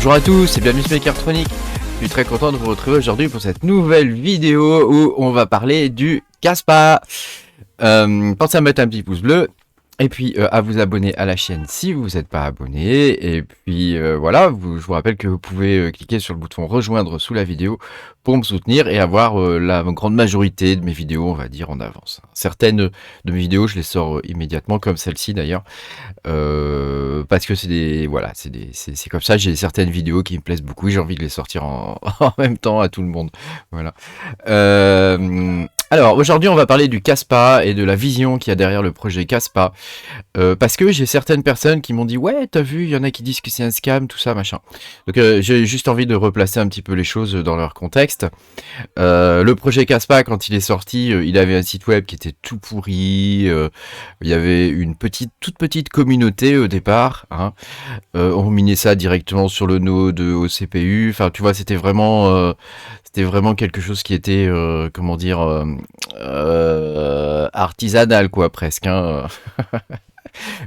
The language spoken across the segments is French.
Bonjour à tous et bienvenue sur Mechatronic. Je suis très content de vous retrouver aujourd'hui pour cette nouvelle vidéo où on va parler du Caspa. Pensez à mettre un petit pouce bleu et puis à vous abonner à la chaîne si vous n'êtes pas abonné. Et puis voilà, je vous rappelle que vous pouvez cliquer sur le bouton rejoindre sous la vidéo pour me soutenir et avoir la grande majorité de mes vidéos, on va dire, en avance. Certaines de mes vidéos, je les sors immédiatement, comme celle-ci d'ailleurs. Parce que c'est comme ça, j'ai certaines vidéos qui me plaisent beaucoup et j'ai envie de les sortir en même temps à tout le monde. Voilà. Alors aujourd'hui on va parler du Caspa et de la vision qu'il y a derrière le projet Caspa. Parce que j'ai certaines personnes qui m'ont dit ouais, t'as vu, il y en a qui disent que c'est un scam, tout ça, machin. Donc j'ai juste envie de replacer un petit peu les choses dans leur contexte. Le projet Caspa, quand il est sorti, il avait un site web qui était tout pourri. Il y avait une toute petite communauté au départ. Hein. On minait ça directement sur le node au CPU. Enfin, tu vois, c'était vraiment quelque chose qui était, comment dire, artisanal, quoi, presque. Hein.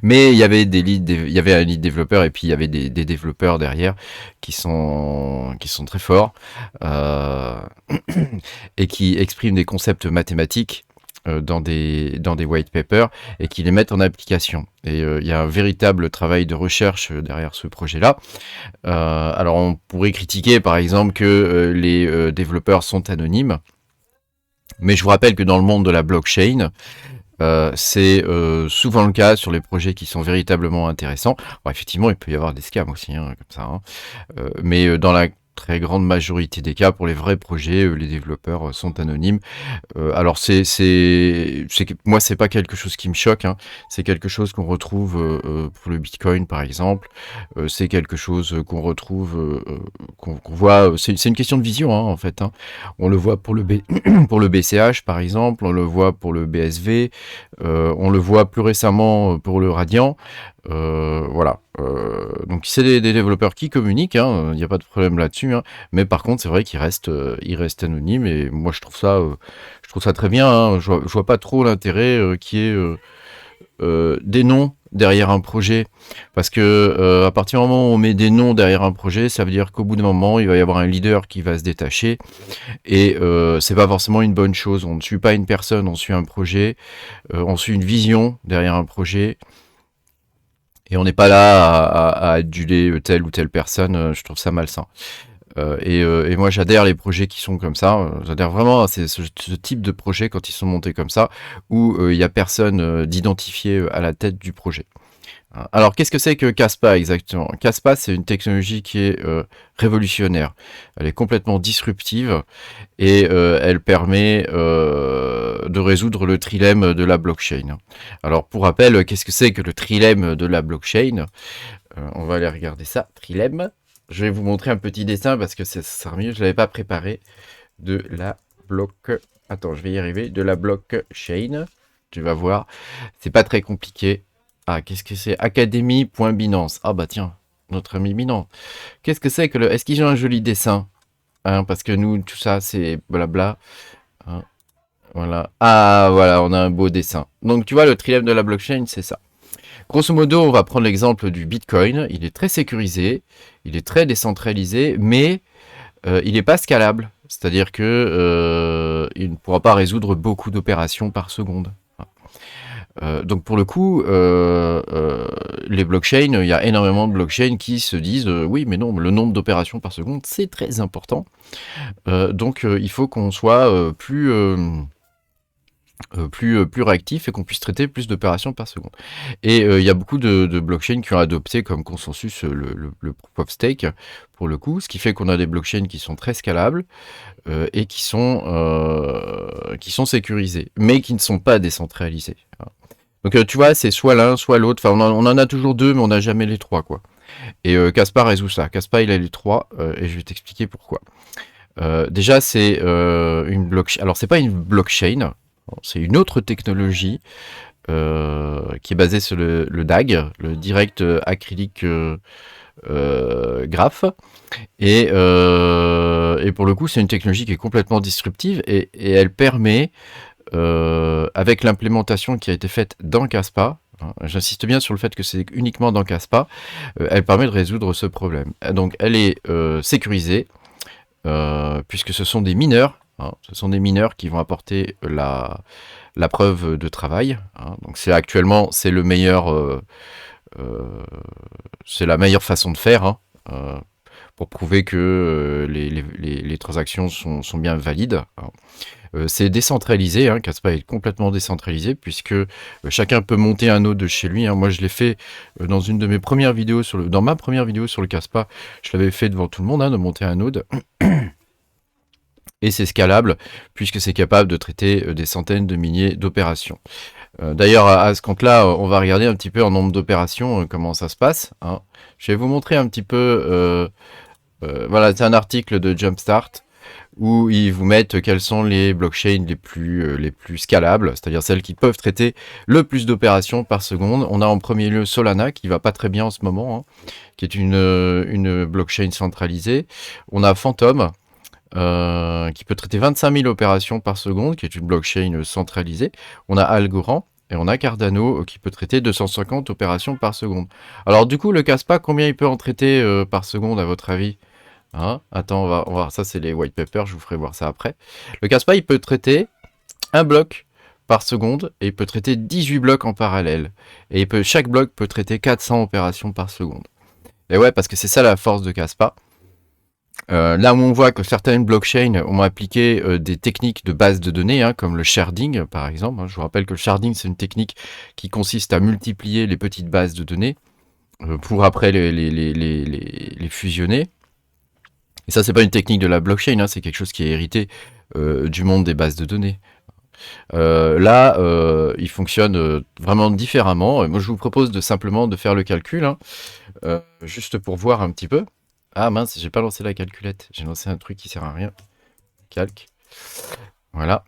Mais il y avait il y avait un lead développeur et puis il y avait des développeurs derrière qui sont très forts et qui expriment des concepts mathématiques dans des white papers et qui les mettent en application. Et il y a un véritable travail de recherche derrière ce projet-là. Alors on pourrait critiquer par exemple que les développeurs sont anonymes, mais je vous rappelle que dans le monde de la blockchain, c'est souvent le cas sur les projets qui sont véritablement intéressants. Bon, effectivement, il peut y avoir des scams aussi, hein, comme ça. Hein. Mais dans la très grande majorité des cas, pour les vrais projets, les développeurs sont anonymes. Alors moi, c'est pas quelque chose qui me choque. Hein. C'est quelque chose qu'on retrouve pour le Bitcoin, par exemple. C'est quelque chose qu'on retrouve, qu'on voit. C'est une question de vision, hein, en fait. Hein. On le voit pour le pour le BCH, par exemple. On le voit pour le BSV. On le voit plus récemment pour le Radiant. Voilà. Donc c'est des développeurs qui communiquent, il n'y a pas de problème là-dessus. Hein. Mais par contre, c'est vrai qu'ils restent anonymes. Et moi, je trouve ça très bien. Hein. Je vois pas trop l'intérêt qu'il y ait des noms derrière un projet, parce que à partir du moment où on met des noms derrière un projet, ça veut dire qu'au bout d'un moment il va y avoir un leader qui va se détacher et c'est pas forcément une bonne chose. On ne suit pas une personne, on suit un projet, on suit une vision derrière un projet et on n'est pas là à aduler telle ou telle personne. Je trouve ça malsain. Et moi j'adhère les projets qui sont comme ça, j'adhère vraiment à ce type de projet quand ils sont montés comme ça, où il n'y a personne d'identifié à la tête du projet. Alors qu'est-ce que c'est que Caspa exactement? Caspa, c'est une technologie qui est révolutionnaire, elle est complètement disruptive et elle permet de résoudre le trilemme de la blockchain. Alors pour rappel, qu'est-ce que c'est que le trilemme de la blockchain? On va aller regarder ça, trilemme. Je vais vous montrer un petit dessin parce que ça sera mieux. Je l'avais pas préparé. De la Attends, je vais y arriver. De la blockchain. Tu vas voir. C'est pas très compliqué. Ah, qu'est-ce que c'est? Academy.binance. Ah bah tiens, notre ami Binance. Qu'est-ce que c'est que le... Est-ce qu'ils ont un joli dessin? Hein, parce que nous, tout ça, c'est blabla. Hein, voilà. Ah, voilà, on a un beau dessin. Donc tu vois, le trilemme de la blockchain, c'est ça. Grosso modo, on va prendre l'exemple du Bitcoin. Il est très sécurisé, il est très décentralisé, mais il n'est pas scalable. C'est-à-dire que il ne pourra pas résoudre beaucoup d'opérations par seconde. Donc pour le coup, les blockchains, il y a énormément de blockchains qui se disent oui, mais non, le nombre d'opérations par seconde, c'est très important. Donc il faut qu'on soit plus réactif et qu'on puisse traiter plus d'opérations par seconde. Et il y a beaucoup de blockchains qui ont adopté comme consensus le proof of stake, pour le coup, ce qui fait qu'on a des blockchains qui sont très scalables et qui sont sécurisés, mais qui ne sont pas décentralisés. Donc tu vois, c'est soit l'un, soit l'autre. Enfin, on en a toujours deux, mais on n'a jamais les trois, quoi. Et Caspa résout ça. Caspa, il a les trois, et je vais t'expliquer pourquoi. Déjà, c'est une blockchain. Alors, c'est pas une blockchain. C'est une autre technologie qui est basée sur le DAG, le Direct Acrylic Graph. Et pour le coup, c'est une technologie qui est complètement disruptive et elle permet, avec l'implémentation qui a été faite dans Caspa, hein. J'insiste bien sur le fait que c'est uniquement dans Caspa. Elle permet de résoudre ce problème. Donc elle est sécurisée, puisque ce sont des mineurs. Hein, ce sont des mineurs qui vont apporter la preuve de travail. Hein. Donc actuellement c'est le meilleur, c'est la meilleure façon de faire. Hein, pour prouver que les transactions sont bien valides. Hein. C'est décentralisé, hein, Caspa est complètement décentralisé, puisque chacun peut monter un node de chez lui. Hein. Moi, je l'ai fait dans une de mes premières vidéos, dans ma première vidéo sur le Caspa, je l'avais fait devant tout le monde, hein, de monter un node. Et c'est scalable, puisque c'est capable de traiter des centaines de milliers d'opérations. D'ailleurs, à ce compte-là, on va regarder un petit peu en nombre d'opérations, comment ça se passe. Hein. Je vais vous montrer un petit peu... voilà, c'est un article de Jumpstart où ils vous mettent quelles sont les blockchains les plus scalables, c'est-à-dire celles qui peuvent traiter le plus d'opérations par seconde. On a en premier lieu Solana, qui va pas très bien en ce moment, hein, qui est une blockchain centralisée. On a Phantom, qui peut traiter 25 000 opérations par seconde, qui est une blockchain centralisée. On a Algorand, et on a Cardano, qui peut traiter 250 opérations par seconde. Alors du coup, le Caspa, combien il peut en traiter par seconde, à votre avis? Hein, attends, on va voir, ça c'est les white papers, je vous ferai voir ça après. Le Caspa, il peut traiter un bloc par seconde, et il peut traiter 18 blocs en parallèle. Et chaque bloc peut traiter 400 opérations par seconde. Et ouais, parce que c'est ça la force de Caspa. Là où on voit que certaines blockchains ont appliqué des techniques de base de données, hein, comme le sharding par exemple. Hein. Je vous rappelle que le sharding, c'est une technique qui consiste à multiplier les petites bases de données pour après les fusionner. Et ça, c'est pas une technique de la blockchain, hein, c'est quelque chose qui est hérité du monde des bases de données. Là, il fonctionne vraiment différemment. Moi, je vous propose simplement de faire le calcul, hein, juste pour voir un petit peu. Ah mince, j'ai pas lancé la calculette. J'ai lancé un truc qui sert à rien. Calque. Voilà.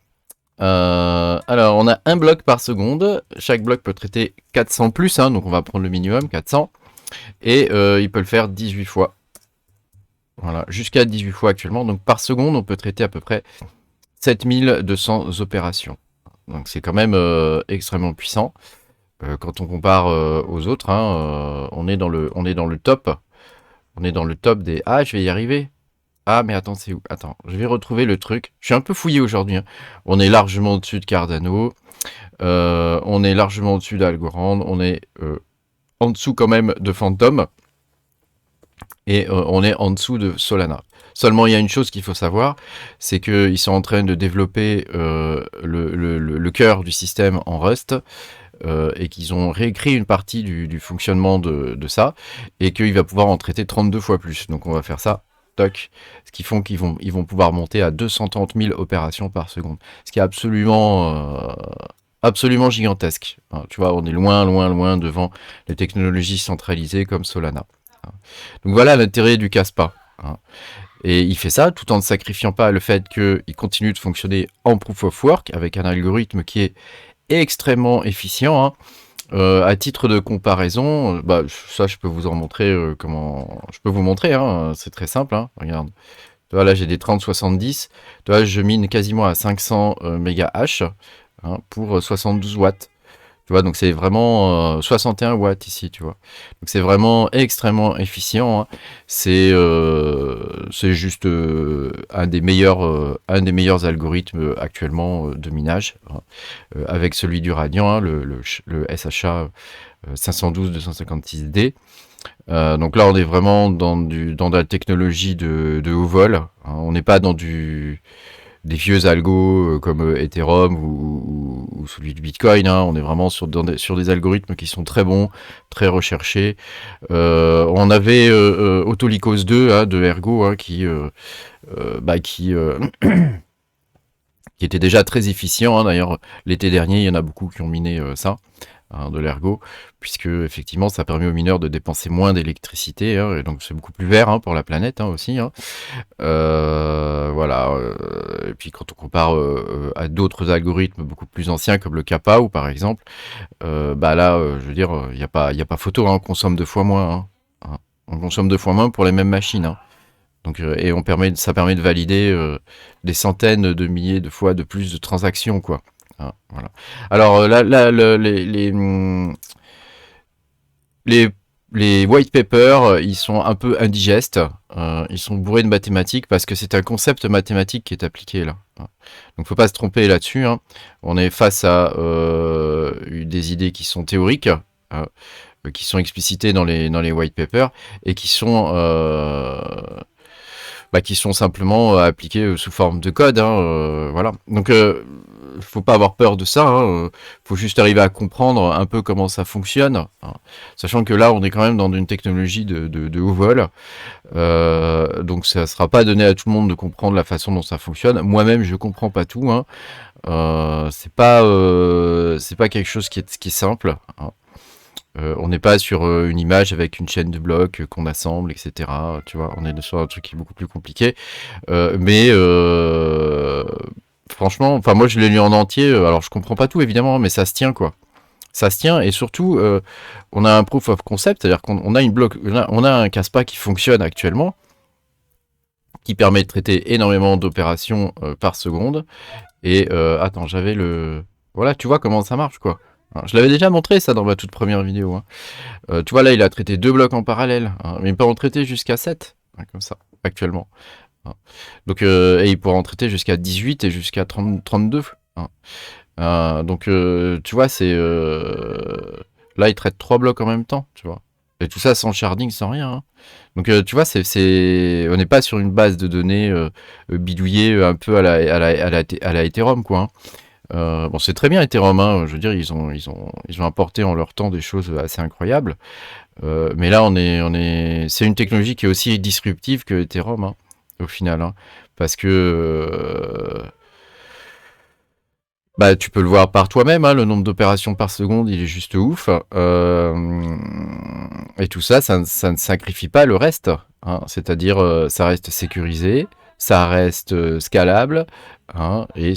Alors, on a un bloc par seconde. Chaque bloc peut traiter 400 plus, hein, donc on va prendre le minimum, 400. Et il peut le faire 18 fois. Voilà, jusqu'à 18 fois actuellement. Donc par seconde, on peut traiter à peu près 7200 opérations. Donc c'est quand même extrêmement puissant. Quand on compare aux autres, hein, on est dans le top. On est dans le top des... Ah, je vais y arriver. Ah, mais attends, c'est où? Attends, je vais retrouver le truc. Je suis un peu fouillé aujourd'hui. Hein. On est largement au-dessus de Cardano. On est largement au-dessus d'Algorand. On est en dessous quand même de Phantom. Et on est en dessous de Solana. Seulement, il y a une chose qu'il faut savoir, c'est qu'ils sont en train de développer le cœur du système en Rust, et qu'ils ont réécrit une partie du fonctionnement de ça, et qu'il va pouvoir en traiter 32 fois plus. Donc on va faire ça, toc, ce qui font qu'ils vont pouvoir monter à 230 000 opérations par seconde. Ce qui est absolument gigantesque. Hein, tu vois, on est loin devant les technologies centralisées comme Solana. Donc voilà l'intérêt du Caspa. Hein. Et il fait ça tout en ne sacrifiant pas le fait qu'il continue de fonctionner en proof of work avec un algorithme qui est extrêmement efficient. Hein. À titre de comparaison, ça je peux vous en montrer comment. Je peux vous montrer, hein, c'est très simple. Hein, regarde. Tu vois, là j'ai des 3070. Tu vois, je mine quasiment à 500 mégahash, hein, pour 72 watts. Tu vois, donc c'est vraiment 61 watts ici, tu vois. Donc c'est vraiment extrêmement efficient. Hein. C'est juste un des meilleurs algorithmes actuellement de minage, hein, avec celui du Radiant, hein, le SHA 512-256D. Donc là, on est vraiment dans de la technologie de haut vol. Hein. On n'est pas dans des vieux algos comme Ethereum ou celui du Bitcoin. Hein. On est vraiment sur des algorithmes qui sont très bons, très recherchés. On avait Autolycos 2 hein, de Ergo hein, qui était déjà très efficient. Hein. D'ailleurs, l'été dernier, il y en a beaucoup qui ont miné ça. Hein, de l'ergo, puisque effectivement ça permet aux mineurs de dépenser moins d'électricité, hein, et donc c'est beaucoup plus vert hein, pour la planète hein, aussi. Hein. Voilà. Et puis quand on compare à d'autres algorithmes beaucoup plus anciens comme le Kappa ou par exemple, là, je veux dire, il n'y a pas photo. Hein, on consomme 2 fois moins. Hein. On consomme 2 fois moins pour les mêmes machines. Hein. Donc, et ça permet de valider des centaines de milliers de fois de plus de transactions, quoi. Ah, voilà. Alors là, les, les white papers, ils sont un peu indigestes. Ils sont bourrés de mathématiques parce que c'est un concept mathématique qui est appliqué là. Donc faut pas se tromper là-dessus, hein. On est face à des idées qui sont théoriques, qui sont explicitées dans les white papers et qui sont simplement appliquées sous forme de code, hein, voilà. Donc faut pas avoir peur de ça, hein. Faut juste arriver à comprendre un peu comment ça fonctionne, hein. Sachant que là on est quand même dans une technologie de haut vol, donc ça sera pas donné à tout le monde de comprendre la façon dont ça fonctionne. Moi-même je comprends pas tout, hein. C'est pas quelque chose qui est simple, hein. On n'est pas sur une image avec une chaîne de blocs qu'on assemble, etc. Tu vois, on est sur un truc qui est beaucoup plus compliqué. Mais franchement, enfin moi je l'ai lu en entier. Alors je comprends pas tout évidemment, mais ça se tient quoi. Ça se tient et surtout on a un proof of concept, c'est-à-dire qu'on a on a un Caspa qui fonctionne actuellement, qui permet de traiter énormément d'opérations par seconde. Et attends, voilà, tu vois comment ça marche quoi. Je l'avais déjà montré ça dans ma toute première vidéo, hein. Tu vois là, il a traité 2 blocs en parallèle, hein, mais il peut en traiter jusqu'à 7, hein, comme ça, actuellement, hein. Donc, et il pourra en traiter jusqu'à 18 et jusqu'à 32, hein. Donc, tu vois, là, il traite 3 blocs en même temps, tu vois. Et tout ça sans sharding, sans rien, hein. Donc, tu vois, on n'est pas sur une base de données bidouillée un peu à la Ethereum, quoi, hein. Bon, c'est très bien Ethereum, hein, je veux dire, ils ont apporté en leur temps des choses assez incroyables. Mais là, c'est une technologie qui est aussi disruptive que Ethereum, hein, au final, hein, parce que bah, tu peux le voir par toi-même, hein, le nombre d'opérations par seconde, il est juste ouf. Et tout ça, ça ne sacrifie pas le reste, hein. C'est-à-dire, ça reste sécurisé, ça reste scalable, hein, et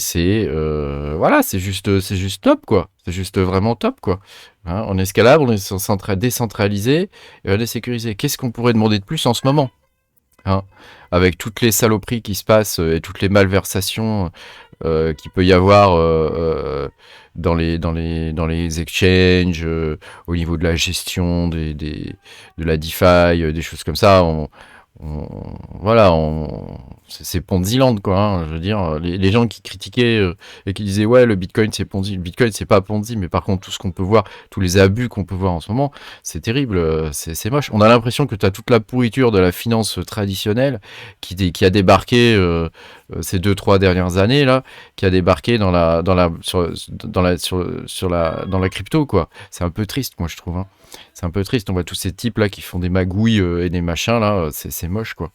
voilà, c'est juste top, quoi. C'est juste vraiment top, quoi. Hein, on est scalable, on est décentralisé, et on est sécurisé. Qu'est-ce qu'on pourrait demander de plus en ce moment, hein, avec toutes les saloperies qui se passent et toutes les malversations qu'il peut y avoir dans les exchanges, au niveau de la gestion de la DeFi, des choses comme ça. Voilà, c'est Ponziland, quoi, hein. Je veux dire, les gens qui critiquaient et qui disaient ouais, le Bitcoin c'est Ponzi, le Bitcoin c'est pas Ponzi, mais par contre tout ce qu'on peut voir, tous les abus qu'on peut voir en ce moment, c'est terrible, c'est moche. On a l'impression que tu as toute la pourriture de la finance traditionnelle qui a débarqué ces 2-3 dernières années là, qui a débarqué dans la crypto, quoi. C'est un peu triste, moi je trouve, hein. C'est un peu triste, on voit tous ces types là qui font des magouilles et des machins là, c'est moche, quoi.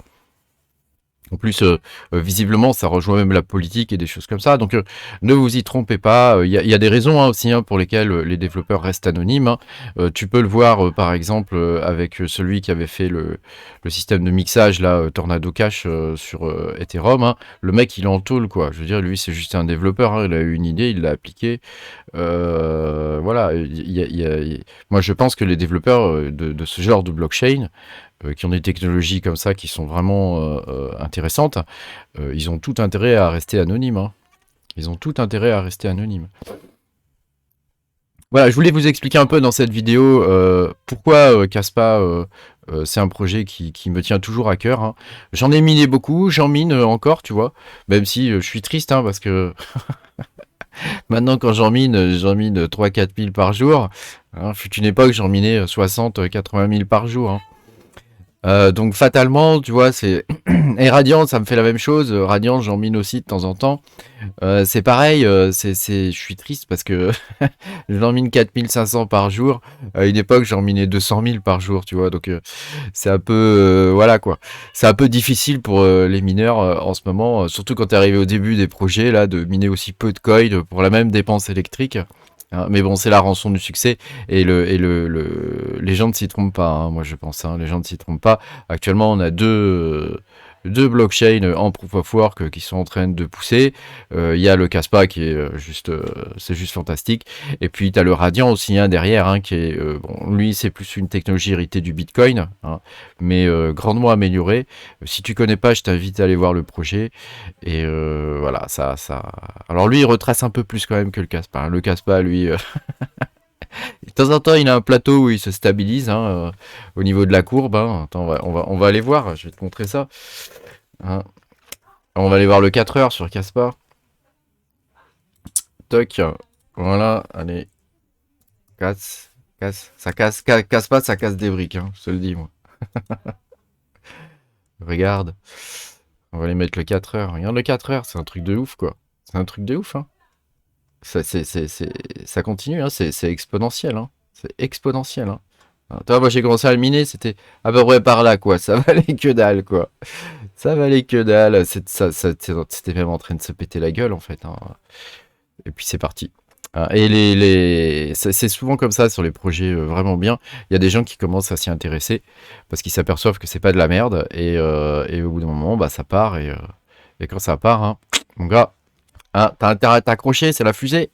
En plus, visiblement, ça rejoint même la politique et des choses comme ça. Donc, ne vous y trompez pas. Il y a des raisons, hein, aussi, hein, pour lesquelles les développeurs restent anonymes, hein. Tu peux le voir, par exemple, avec celui qui avait fait le système de mixage, là, Tornado Cash, sur Ethereum, hein. Le mec, il est en tôle, quoi. Je veux dire, lui, c'est juste un développeur, hein. Il a eu une idée, il l'a appliquée. Voilà. Moi, je pense que les développeurs de ce genre de blockchain, qui ont des technologies comme ça qui sont vraiment intéressantes, ils ont tout intérêt à rester anonymes, hein. Ils ont tout intérêt à rester anonymes. Voilà, je voulais vous expliquer un peu dans cette vidéo pourquoi Caspa, c'est un projet qui me tient toujours à cœur, hein. J'en ai miné beaucoup, j'en mine encore, tu vois, même si je suis triste, hein, parce que maintenant quand j'en mine 3-4 000 par jour, hein. Fut une époque, j'en minais 60-80 000 par jour, hein. Donc fatalement, tu vois, c'est et Radiant, ça me fait la même chose. Radiant, j'en mine aussi de temps en temps. C'est pareil, je suis triste parce que j'en mine 4500 par jour. À une époque, j'en minais 200 000 par jour, tu vois. Donc c'est un peu, voilà quoi. C'est un peu difficile pour les mineurs en ce moment, surtout quand t'es arrivé au début des projets là, de miner aussi peu de coins pour la même dépense électrique, hein. Mais bon, c'est la rançon du succès et les gens ne s'y trompent pas, hein, moi je pense, hein, les gens ne s'y trompent pas. Actuellement, on a deux blockchains en proof of work qui sont en train de pousser. Il y a le Caspa qui est c'est juste fantastique. Et puis tu as le Radiant aussi, hein, derrière, hein, qui est bon, lui c'est plus une technologie héritée du Bitcoin, hein, mais grandement améliorée. Si tu connais pas, je t'invite à aller voir le projet. Et voilà, ça. Alors lui, il retrace un peu plus quand même que le Caspa, hein. Le Caspa, lui, De temps en temps, il a un plateau où il se stabilise hein, au niveau de la courbe. Hein. Attends, on va aller voir. Je vais te montrer ça. Hein. On va aller voir le 4 heures sur Caspar. Toc. Voilà. Allez. Casse. Casse. Ça casse pas, ça casse des briques. Hein, je te le dis, moi. Regarde. On va aller mettre le 4 heures. Regarde le 4 heures. C'est un truc de ouf, quoi. C'est un truc de ouf, hein. Ça continue, hein. C'est exponentiel, hein. C'est exponentiel, hein. Toi, moi j'ai commencé à le miner, c'était à peu près par là, quoi. Ça valait que dalle, quoi. Ça valait que dalle. C'était même en train de se péter la gueule, en fait. Hein. Et puis c'est parti. Et c'est souvent comme ça sur les projets vraiment bien. Il y a des gens qui commencent à s'y intéresser parce qu'ils s'aperçoivent que c'est pas de la merde. Et au bout d'un moment, bah, ça part. Et quand ça part, hein, mon gars, hein, t'as intérêt à t'accrocher, c'est la fusée.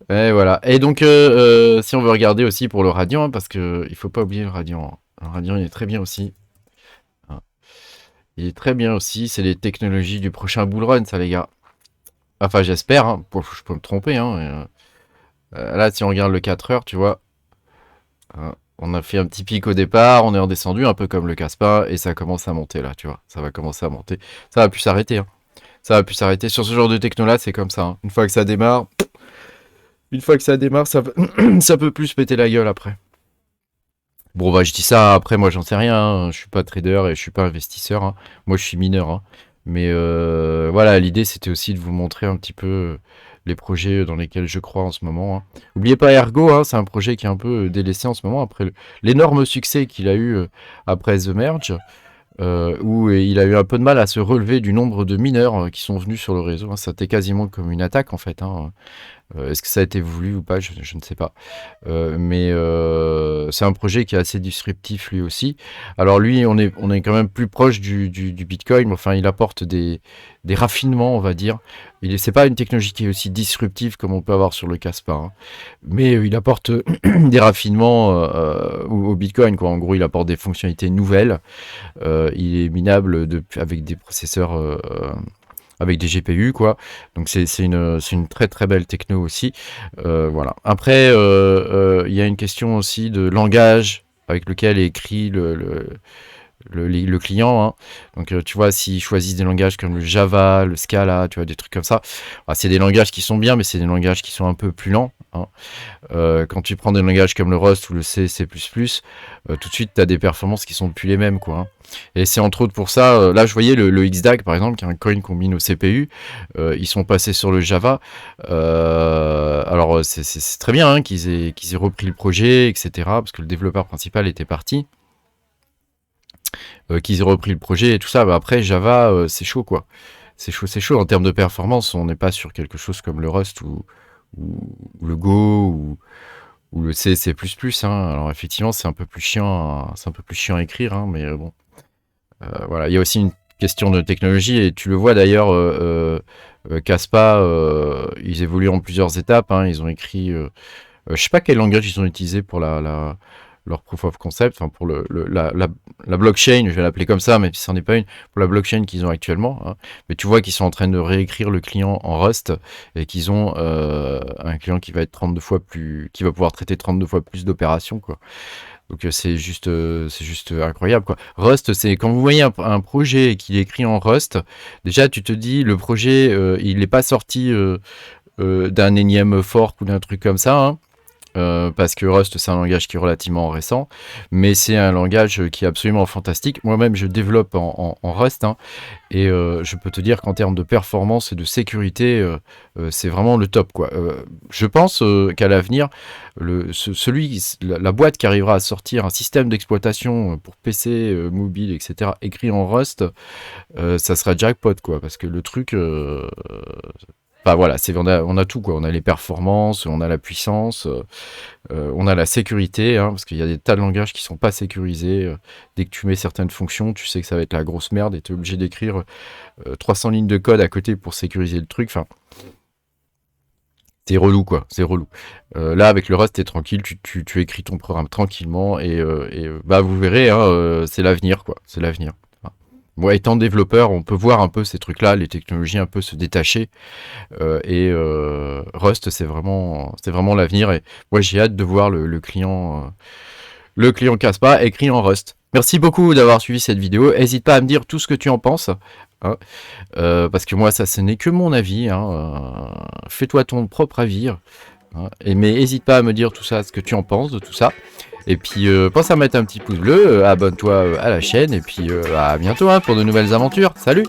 Et voilà. Et donc, si on veut regarder aussi pour le Radiant, hein, parce que il faut pas oublier le Radiant. Hein. Le Radiant, il est très bien aussi. Hein. Il est très bien aussi. C'est les technologies du prochain Bull Run, ça, les gars. Enfin, j'espère. Hein. Je peux me tromper. Hein. Là, si on regarde le 4 heures, tu vois, hein, on a fait un petit pic au départ, on est redescendu un peu comme le Caspar, et ça commence à monter là, tu vois. Ça va commencer à monter. Ça va plus s'arrêter. Hein. Ça va plus s'arrêter. Sur ce genre de techno là, c'est comme ça. Hein. Une fois que ça démarre, ça peut plus se péter la gueule après. Bon, bah, je dis ça après, moi, j'en sais rien. Hein. Je suis pas trader et je suis pas investisseur. Hein. Moi, je suis mineur. Hein. Mais voilà, l'idée, c'était aussi de vous montrer un petit peu les projets dans lesquels je crois en ce moment. Hein. Oubliez pas Ergo, hein, c'est un projet qui est un peu délaissé en ce moment après l'énorme succès qu'il a eu après The Merge. Où il a eu un peu de mal à se relever du nombre de mineurs qui sont venus sur le réseau. Hein. Ça était quasiment comme une attaque en fait. Hein. Est-ce que ça a été voulu ou pas, je ne sais pas. Mais c'est un projet qui est assez disruptif lui aussi. Alors lui, on est quand même plus proche du Bitcoin, mais enfin il apporte des raffinements, on va dire. C'est pas une technologie qui est aussi disruptive comme on peut avoir sur le Caspar, hein. Mais il apporte des raffinements au Bitcoin, quoi. En gros, il apporte des fonctionnalités nouvelles. Il est minable avec des processeurs avec des GPU, quoi. Donc c'est une très très belle techno aussi. Voilà. Après, il y a une question aussi de langage avec lequel est écrit le client. Hein. Donc tu vois, s'ils choisissent des langages comme le Java, le Scala, tu vois, des trucs comme ça. Ah, c'est des langages qui sont bien, mais c'est des langages qui sont un peu plus lents. Hein. Quand tu prends des langages comme le Rust ou le C, C++, tout de suite, tu as des performances qui sont plus les mêmes, quoi. Hein. Et c'est entre autres pour ça, là je voyais le XDAG par exemple, qui est un coin combine au CPU, ils sont passés sur le Java. Alors c'est très bien hein, qu'ils aient repris le projet, etc. Parce que le développeur principal était parti. Qu'ils aient repris le projet et tout ça. Bah, après Java, c'est chaud quoi. C'est chaud. En termes de performance, on n'est pas sur quelque chose comme le Rust ou le Go ou le C, C++. Hein. Alors effectivement, c'est un peu plus chiant, à écrire, hein, mais bon. Voilà, il y a aussi une question de technologie et tu le vois d'ailleurs, Casspa, ils évoluent en plusieurs étapes. Hein, ils ont écrit, je sais pas quel langage ils ont utilisé pour leur proof of concept, enfin pour la blockchain, je vais l'appeler comme ça, mais si c'en est pas une, pour la blockchain qu'ils ont actuellement. Hein, mais tu vois qu'ils sont en train de réécrire le client en Rust et qu'ils ont un client qui va être 32 fois plus, qui va pouvoir traiter 32 fois plus d'opérations, quoi. Donc c'est juste incroyable quoi. Rust, c'est quand vous voyez un projet qui est écrit en Rust, déjà tu te dis le projet il n'est pas sorti d'un énième fork ou d'un truc comme ça. Hein. Parce que Rust c'est un langage qui est relativement récent, mais c'est un langage qui est absolument fantastique. Moi-même je développe en Rust, hein, et je peux te dire qu'en termes de performance et de sécurité, c'est vraiment le top, quoi. Je pense qu'à l'avenir, la boîte qui arrivera à sortir un système d'exploitation pour PC, mobile, etc., écrit en Rust, ça sera jackpot, quoi, parce que le truc... Enfin voilà, on a tout quoi. On a les performances, on a la puissance, on a la sécurité, hein, parce qu'il y a des tas de langages qui sont pas sécurisés. Dès que tu mets certaines fonctions, tu sais que ça va être la grosse merde et tu es obligé d'écrire 300 lignes de code à côté pour sécuriser le truc. Enfin, c'est relou quoi, c'est relou. Là avec le Rust, t'es tranquille, tu écris ton programme tranquillement et bah vous verrez, hein, c'est l'avenir quoi, c'est l'avenir. Enfin, Moi, étant développeur, on peut voir un peu ces trucs-là, les technologies un peu se détacher. Rust, c'est vraiment l'avenir. Et moi, j'ai hâte de voir le client Casspa écrit en Rust. Merci beaucoup d'avoir suivi cette vidéo. N'hésite pas à me dire tout ce que tu en penses, hein. Parce que moi, ça, ce n'est que mon avis, hein. Fais-toi ton propre avis, hein. Mais n'hésite pas à me dire tout ça, ce que tu en penses de tout ça. Et puis, pense à mettre un petit pouce bleu, abonne-toi à la chaîne. Et puis, à bientôt, hein, pour de nouvelles aventures. Salut!